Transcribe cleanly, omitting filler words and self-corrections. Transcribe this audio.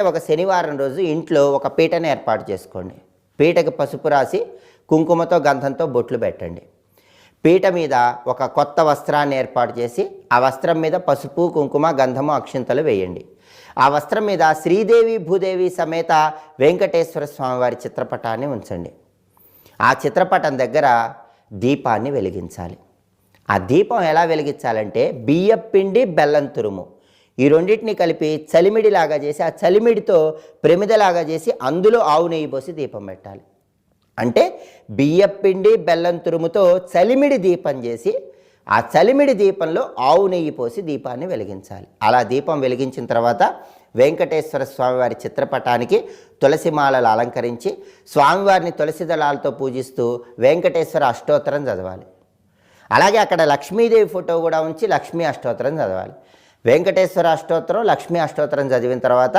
ఒక శనివారం రోజు ఇంట్లో ఒక పీటను ఏర్పాటు చేసుకోండి. పీటకి పసుపు రాసి కుంకుమతో గంధంతో బొట్లు పెట్టండి. పీట మీద ఒక కొత్త వస్త్రాన్ని ఏర్పాటు చేసి ఆ వస్త్రం మీద పసుపు కుంకుమ గంధము అక్షింతలు వేయండి. ఆ వస్త్రం మీద శ్రీదేవి భూదేవి సమేత వెంకటేశ్వర స్వామివారి చిత్రపటాన్ని ఉంచండి. ఆ చిత్రపటం దగ్గర దీపాన్ని వెలిగించాలి. ఆ దీపం ఎలా వెలిగించాలంటే బియ్యపిండి బెల్లం తురుము ఈ రెండింటిని కలిపి చలిమిడిలాగా చేసి ఆ చలిమిడితో ప్రమిదలాగా చేసి అందులో ఆవు నెయ్యి పోసి దీపం పెట్టాలి. అంటే బియ్యపిండి బెల్లం తురుముతో చలిమిడి దీపం చేసి ఆ చలిమిడి దీపంలో ఆవు నెయ్యి పోసి దీపాన్ని వెలిగించాలి. అలా దీపం వెలిగించిన తర్వాత వెంకటేశ్వర స్వామివారి చిత్రపటానికి తులసి మాలలు అలంకరించి స్వామివారిని తులసి దళాలతో పూజిస్తూ వెంకటేశ్వర అష్టోత్తరం చదవాలి. అలాగే అక్కడ లక్ష్మీదేవి ఫోటో కూడా ఉంచి లక్ష్మీ అష్టోత్తరం చదవాలి. వెంకటేశ్వర అష్టోత్తరం లక్ష్మీ అష్టోత్తరం చదివిన తర్వాత